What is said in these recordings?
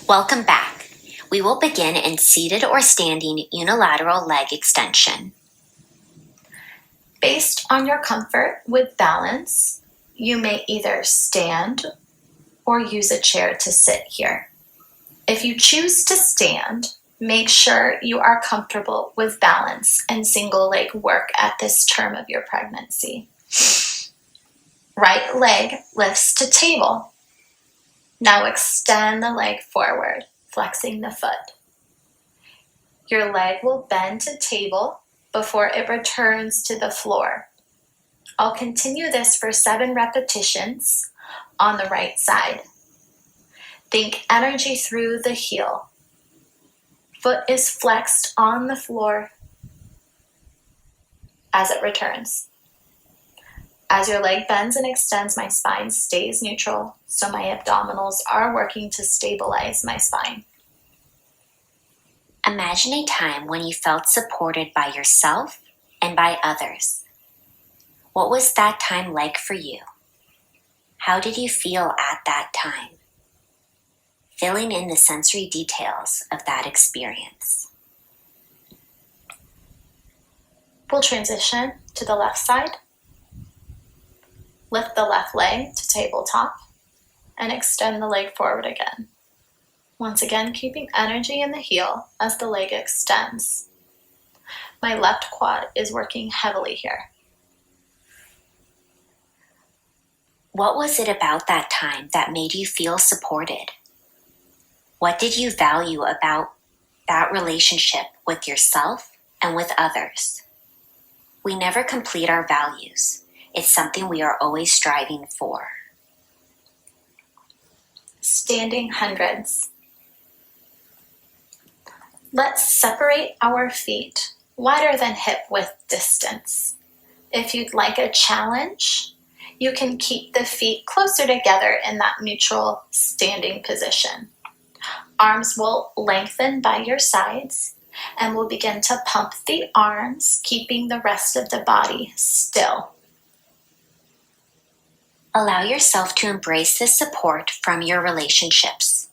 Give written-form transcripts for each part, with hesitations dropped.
Welcome back. We will begin in seated or standing unilateral leg extension. Based on your comfort with balance, you may either stand or use a chair to sit here. If you choose to stand, make sure you are comfortable with balance and single leg work at this term of your pregnancy. Right leg lifts to table. Now extend the leg forward, flexing the foot. Your leg will bend to table before it returns to the floor. I'll continue this for 7 repetitions on the right side. Think energy through the heel. Foot is flexed on the floor as it returns. As your leg bends and extends, my spine stays neutral, so my abdominals are working to stabilize my spine. Imagine a time when you felt supported by yourself and by others. What was that time like for you? How did you feel at that time? Filling in the sensory details of that experience. We'll transition to the left side. Lift the left leg to tabletop and extend the leg forward again. Once again, keeping energy in the heel as the leg extends. My left quad is working heavily here. What was it about that time that made you feel supported? What did you value about that relationship with yourself and with others? We never complete our values. It's something we are always striving for. Standing hundreds. Let's separate our feet wider than hip width distance. If you'd like a challenge, you can keep the feet closer together in that neutral standing position. Arms will lengthen by your sides, and we'll begin to pump the arms, keeping the rest of the body still. Allow yourself to embrace the support from your relationships.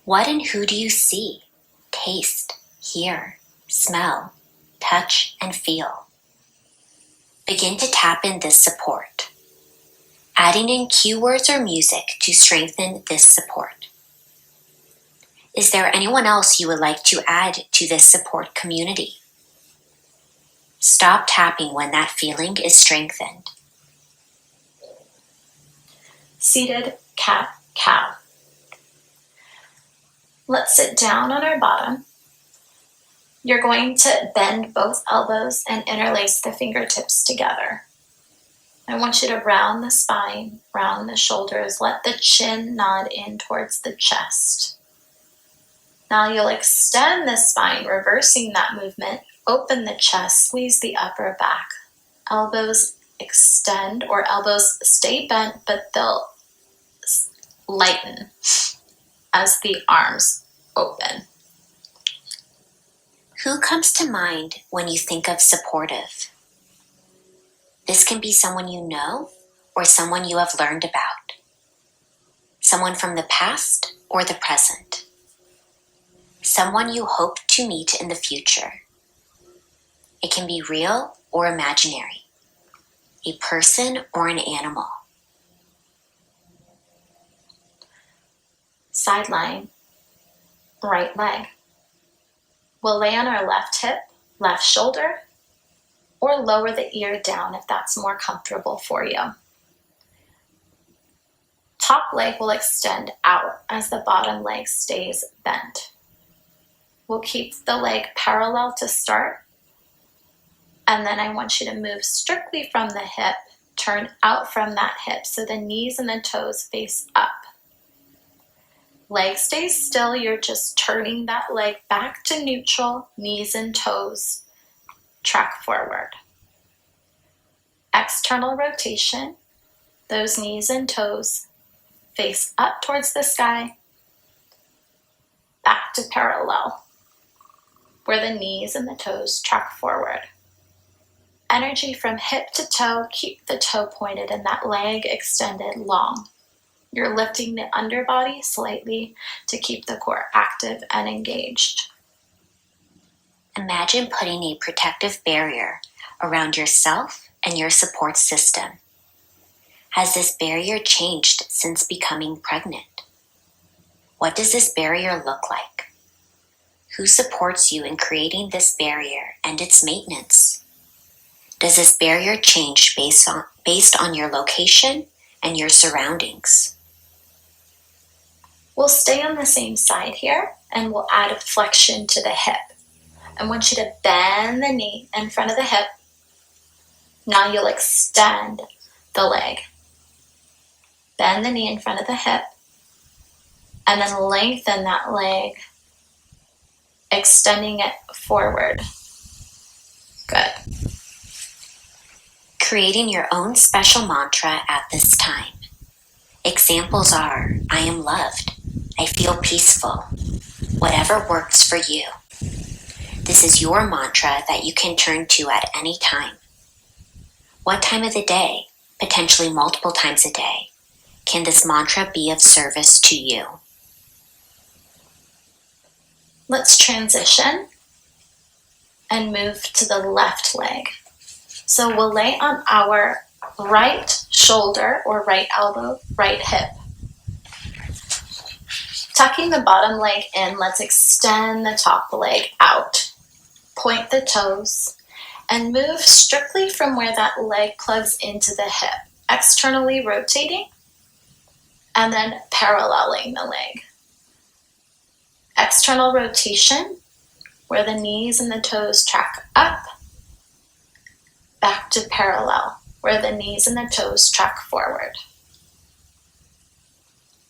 What and who do you see, taste, hear, smell, touch, and feel? Begin to tap in this support, adding in cue words or music to strengthen this support. Is there anyone else you would like to add to this support community? Stop tapping when that feeling is strengthened. Seated cat-cow. Let's sit down on our bottom. You're going to bend both elbows and interlace the fingertips together. I want you to round the spine, round the shoulders, let the chin nod in towards the chest. Now you'll extend the spine, reversing that movement, open the chest, squeeze the upper back. Elbows extend or elbows stay bent, but they'll lighten as the arms open. Who comes to mind when you think of supportive? This can be someone you know or someone you have learned about. Someone from the past or the present. Someone you hope to meet in the future. It can be real or imaginary. A person or an animal. Sideline right leg. We'll lay on our left hip, left shoulder, or lower the ear down if that's more comfortable for you. Top leg will extend out as the bottom leg stays bent. We'll keep the leg parallel to start, and then I want you to move strictly from the hip, turn out from that hip so the knees and the toes face up. Leg stays still, you're just turning that leg back to neutral, knees and toes track forward. External rotation, those knees and toes face up towards the sky, back to parallel, where the knees and the toes track forward. Energy from hip to toe, keep the toe pointed and that leg extended long. You're lifting the underbody slightly to keep the core active and engaged. Imagine putting a protective barrier around yourself and your support system. Has this barrier changed since becoming pregnant? What does this barrier look like? Who supports you in creating this barrier and its maintenance? Does this barrier change based on your location and your surroundings? We'll stay on the same side here, and we'll add a flexion to the hip. I want you to bend the knee in front of the hip. Now you'll extend the leg. Bend the knee in front of the hip, and then lengthen that leg, extending it forward. Good. Creating your own special mantra at this time. Examples are, I am loved, I feel peaceful, whatever works for you. This is your mantra that you can turn to at any time. What time of the day, potentially multiple times a day, can this mantra be of service to you? Let's transition and move to the left leg. So we'll lay on our right shoulder or right elbow, right hip. Tucking the bottom leg in, let's extend the top leg out. Point the toes and move strictly from where that leg plugs into the hip, externally rotating and then paralleling the leg. External rotation, where the knees and the toes track up, back to parallel, where the knees and the toes track forward.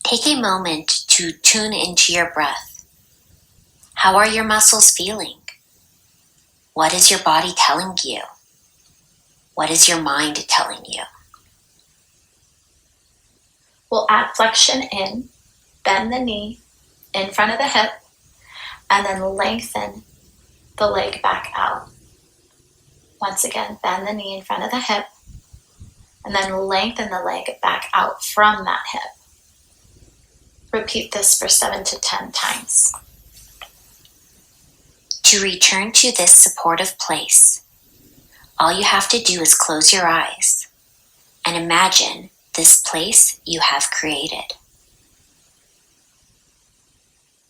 Take a moment to tune into your breath. How are your muscles feeling? What is your body telling you? What is your mind telling you? We'll add flexion in, bend the knee in front of the hip, and then lengthen the leg back out. Once again, bend the knee in front of the hip, and then lengthen the leg back out from that hip. Repeat this for 7 to 10 times. To return to this supportive place, all you have to do is close your eyes and imagine this place you have created.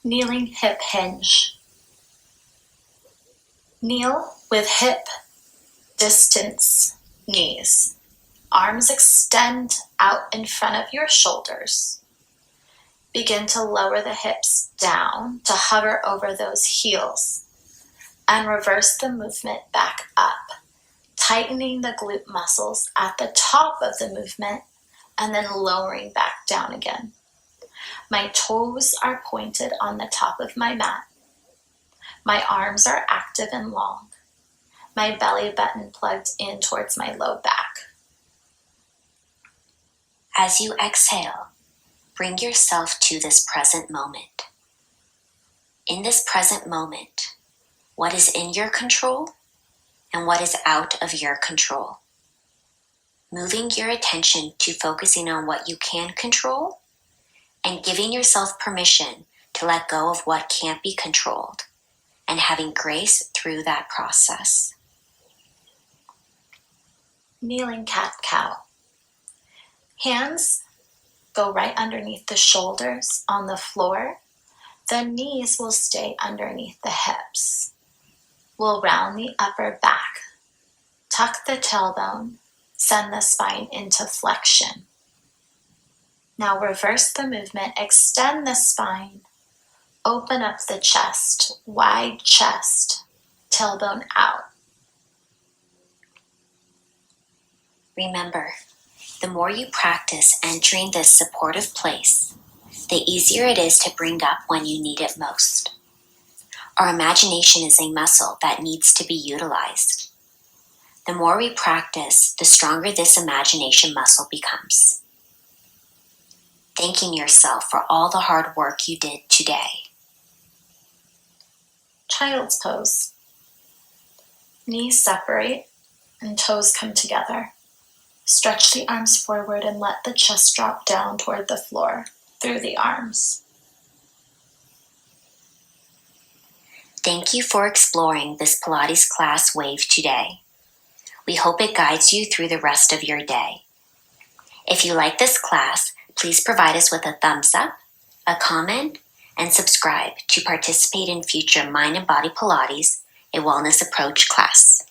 Kneeling hip hinge. Kneel with hip distance knees. Arms extend out in front of your shoulders. Begin to lower the hips down to hover over those heels and reverse the movement back up, tightening the glute muscles at the top of the movement and then lowering back down again. My toes are pointed on the top of my mat. My arms are active and long. My belly button plugged in towards my low back. As you exhale, bring yourself to this present moment. In this present moment, what is in your control and what is out of your control? Moving your attention to focusing on what you can control and giving yourself permission to let go of what can't be controlled and having grace through that process. Kneeling cat-cow. Hands go right underneath the shoulders on the floor. The knees will stay underneath the hips. We'll round the upper back. Tuck the tailbone. Send the spine into flexion. Now reverse the movement. Extend the spine. Open up the chest. Wide chest. Tailbone out. Remember, the more you practice entering this supportive place, the easier it is to bring up when you need it most. Our imagination is a muscle that needs to be utilized. The more we practice, the stronger this imagination muscle becomes. Thanking yourself for all the hard work you did today. Child's pose. Knees separate and toes come together. Stretch the arms forward and let the chest drop down toward the floor through the arms. Thank you for exploring this Pilates class wave today. We hope it guides you through the rest of your day. If you like this class, please provide us with a thumbs up, a comment, and subscribe to participate in future Mind and Body Pilates, a wellness approach class.